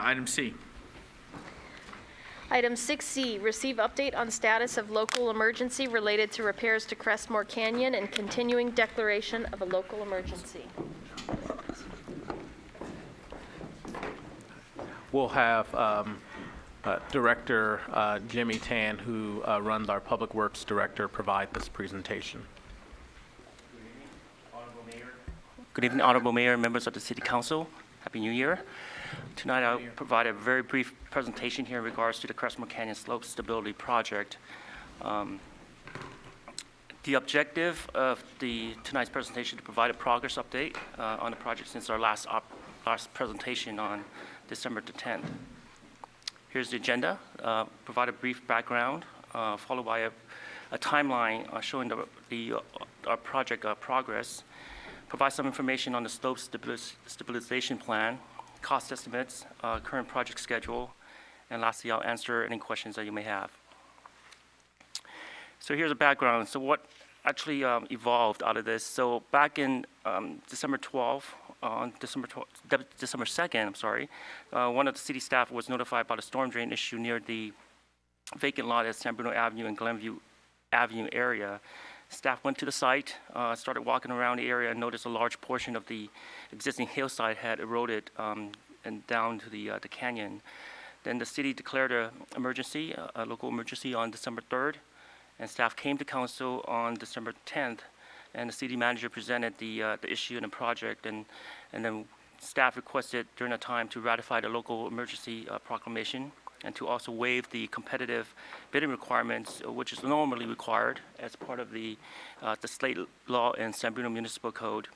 Item C. Item 6C, receive update on status of local emergency related to repairs to Crestmoor Canyon and continuing declaration of a local emergency. We'll have Director Jimmy Tan, who runs our Public Works Director, provide this presentation. Good evening, Honorable Mayor and members of the City Council. Happy New Year. Tonight I'll provide a very brief presentation here in regards to the Crestmoor Canyon Slope Stability Project. The objective of tonight's presentation is to provide a progress update on the project since our last presentation on December the 10th. Here's the agenda. Provide a brief background, followed by a timeline showing our project progress. Provide some information on the slope stabilization plan, cost estimates, current project schedule, and lastly, I'll answer any questions that you may have. So here's a background. So what actually evolved out of this? So back in December 2nd, I'm sorry, one of the city staff was notified about a storm drain issue near the vacant lot at San Bruno Avenue and Glenview Avenue area. Staff went to the site, started walking around the area, and noticed a large portion of the existing hillside had eroded and down to the canyon. Then the city declared a local emergency on December 3rd, and staff came to council on December 10th, and the city manager presented the issue and the project, and then staff requested during the time to ratify the local emergency proclamation, and to also waive the competitive bidding requirements, which is normally required as part of the state law and San Bruno Municipal Code.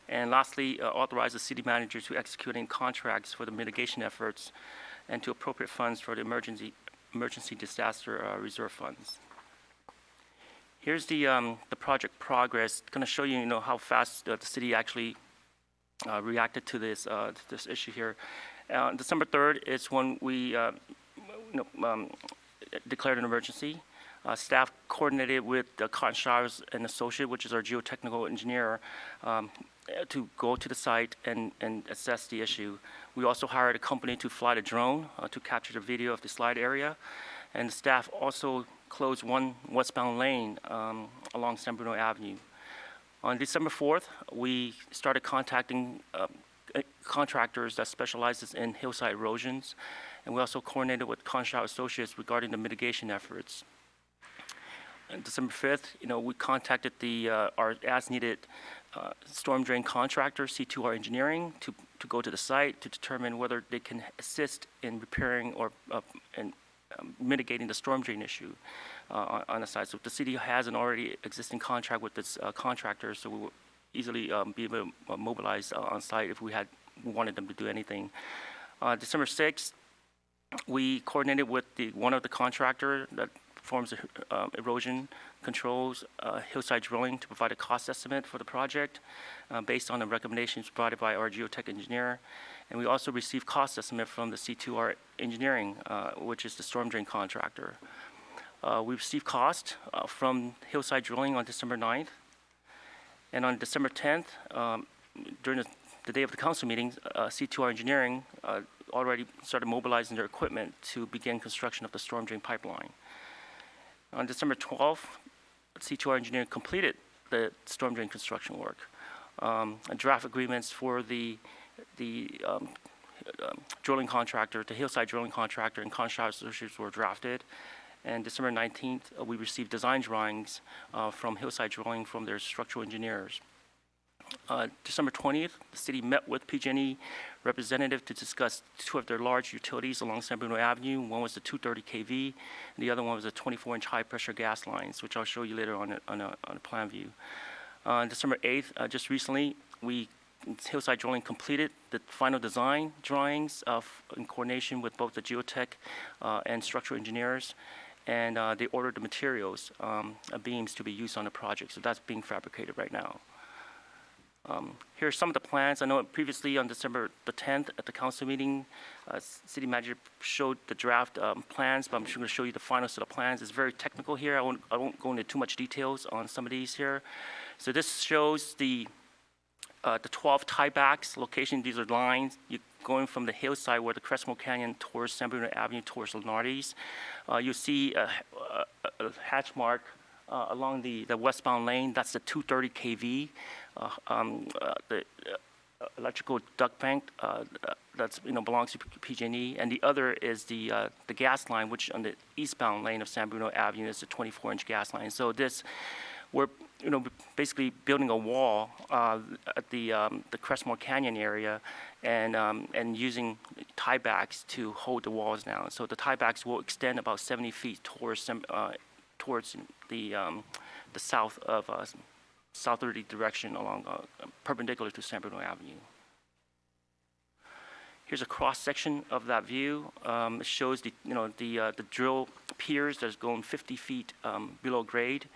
And lastly, authorize the city manager to execute any contracts for the mitigation efforts and to appropriate funds for the emergency disaster reserve funds. Here's the project progress. Going to show you, how fast the city actually reacted to this issue here. December 3rd is when we declared an emergency. Staff coordinated with Cotton Showers and Associate, which is our geotechnical engineer, to go to the site and assess the issue. We also hired a company to fly the drone to capture the video of the slide area. And the staff also closed one westbound lane along San Bruno Avenue. On December 4th, we started contacting contractors that specializes in hillside erosions, and we also coordinated with Conshau Associates regarding the mitigation efforts. On December 5th, we contacted our as-needed storm drain contractor, C2R Engineering, to go to the site to determine whether they can assist in repairing or mitigating the storm drain issue on the site. So the city has an already existing contract with this contractor, so we will easily be able to mobilize on site if we wanted them to do anything. December 6th, we coordinated with one of the contractor that performs erosion controls, hillside drilling, to provide a cost estimate for the project based on the recommendations provided by our geotech engineer. And we also received cost estimate from the C2R Engineering, which is the storm drain contractor. We received cost from hillside drilling on December 9th. And on December 10th, during the day of the council meeting, C2R Engineering already started mobilizing their equipment to begin construction of the storm drain pipeline. On December 12th, C2R Engineering completed the storm drain construction work. Draft agreements for the drilling contractor, the hillside drilling contractor, and Conshau Associates were drafted. And December 19th, we received design drawings from hillside drilling from their structural engineers. December 20th, the city met with PG&E representative to discuss two of their large utilities along San Bruno Avenue. One was the 230 kV, and the other one was the 24-inch high-pressure gas lines, which I'll show you later on a plan view. December 8th, just recently, hillside drilling completed the final design drawings in coordination with both the geotech and structural engineers, and they ordered the materials, beams to be used on the project. So that's being fabricated right now. Here are some of the plans. I know previously on December the 10th at the council meeting, city manager showed the draft plans, but I'm just going to show you the final set of plans. It's very technical here. I won't go into too much details on some of these here. So this shows the 12 tiebacks location. These are lines. going from the hillside where the Crestmoor Canyon towards San Bruno Avenue towards Lunardi's. You see a hatch mark along the westbound lane. That's the 230 kV. The electrical duct bank that's belongs to PG&E, and the other is the gas line, which on the eastbound lane of San Bruno Avenue is a 24-inch gas line. So we're basically building a wall at the Crestmoor Canyon area, and using tiebacks to hold the walls down. So the tiebacks will extend about 70 feet towards the south of southerly direction along perpendicular to San Bruno Avenue. Here's a cross section of that view. It shows the drill piers that's going 50 feet below grade,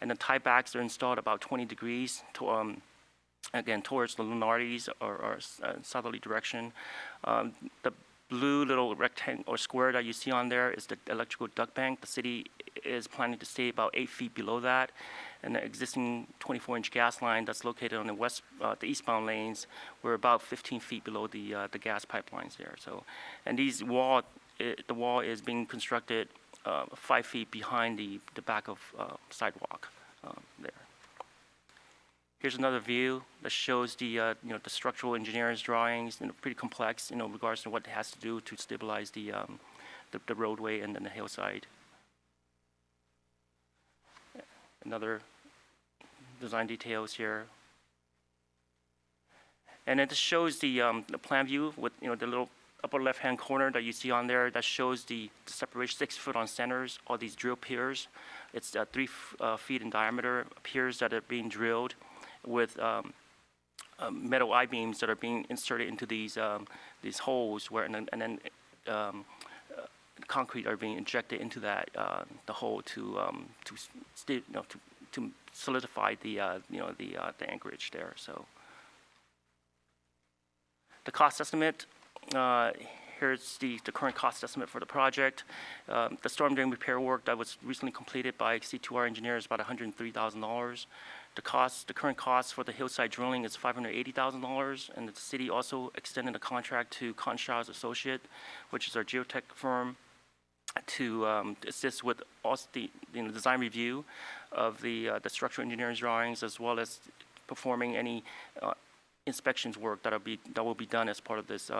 and the tiebacks are installed about 20 degrees to, again towards the Lunardi's or southerly direction. The blue little rectangle or square that you see on there is the electrical duct bank. The city is planning to stay about 8 feet below that, and the existing 24-inch gas line that's located on the eastbound lanes, we're about 15 feet below the gas pipelines there. So, and the wall is being constructed 5 feet behind the back of sidewalk there. Here's another view that shows the structural engineer's drawings, pretty complex, in regards to what it has to do to stabilize the roadway and then the hillside. Another design details here. And it just shows the plan view with the little upper left-hand corner that you see on there. That shows the separation 6 foot on centers. All these drill piers. It's 3 feet in diameter piers that are being drilled with metal I-beams that are being inserted into these holes, where and then concrete are being injected into the hole to solidify the anchorage there. So the cost estimate. Here's the current cost estimate for the project. The storm drain repair work that was recently completed by C2R engineers is about $103,000. The current cost for the hillside drilling is $580,000, and the city also extended a contract to Conshaw's Associate, which is our geotech firm, to assist with also the design review of the structural engineering drawings, as well as performing any inspections work that will be done as part of this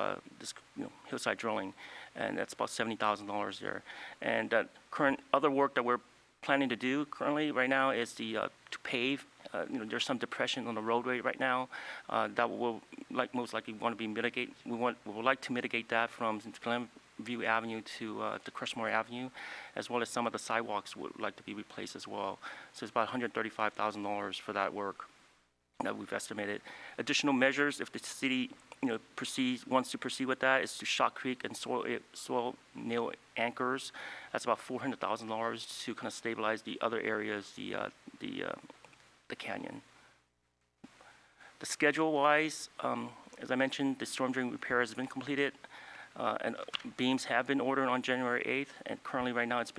hillside drilling, and that's about $70,000 there. And current other work that we're planning to do right now is to pave. There's some depression on the roadway right now that will most likely want to be mitigated. We would like to mitigate that from Glenview Avenue to Crestmoor Avenue, as well as some of the sidewalks would like to be replaced as well. So it's about $135,000 for that work that we've estimated. Additional measures, if the city wants to proceed with that, is to shotcrete and soil nail anchors. That's about $400,000 to kind of stabilize the other areas, the canyon. The schedule-wise, as I mentioned, the storm drain repair has been completed, and beams have been ordered on January 8th, and currently right now it's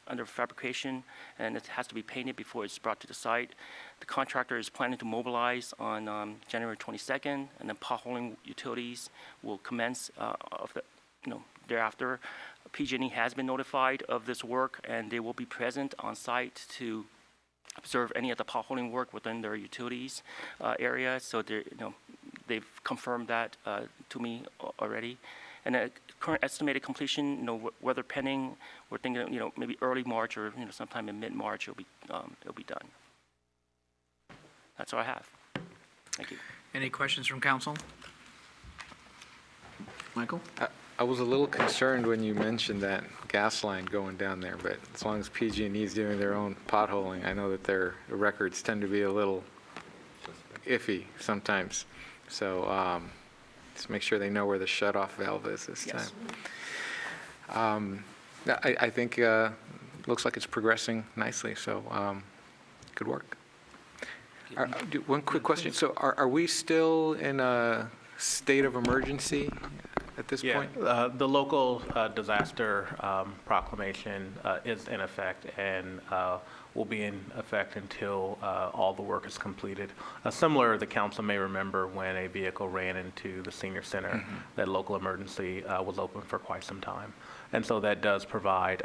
under fabrication, and it has to be painted before it's brought to the site. The contractor is planning to mobilize on January 22nd, and then potholing utilities will commence thereafter. PG&E has been notified of this work, and they will be present on site to observe any of the potholing work within their utilities area. So they've confirmed that to me already. And the current estimated completion, weather pending, we're thinking, maybe early March or sometime in mid-March it'll be done. That's all I have. Thank you. Any questions from council? Michael? I was a little concerned when you mentioned that gas line going down there, but as long as PG&E is doing their own potholing, I know that their records tend to be a little iffy sometimes. So just make sure they know where the shutoff valve is this time. I think looks like it's progressing nicely, so good work. One quick question. So are we still in a state of emergency at this point? The local disaster proclamation is in effect, and will be in effect until all the work is completed. Similar, the council may remember when a vehicle ran into the senior center, that local emergency was open for quite some time. And so that does provide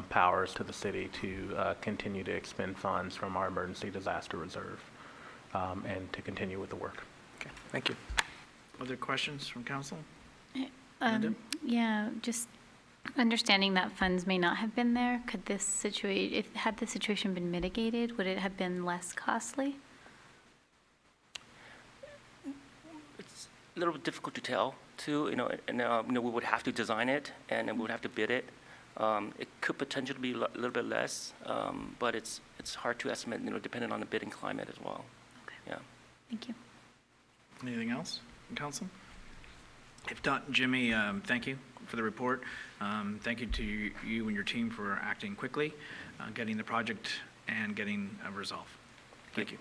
powers to the city to continue to expend funds from our emergency disaster reserve and to continue with the work. Okay, thank you. Other questions from council? Yeah, just understanding that funds may not have been there, could this situation, had the situation been mitigated, would it have been less costly? It's a little bit difficult to tell, too, and we would have to design it, and then we would have to bid it. It could potentially be a little bit less, but it's hard to estimate, depending on the bidding climate as well. Okay. Yeah. Thank you. Anything else from council? If not, Jimmy, thank you for the report. Thank you to you and your team for acting quickly, getting the project and getting a resolve. Thank you.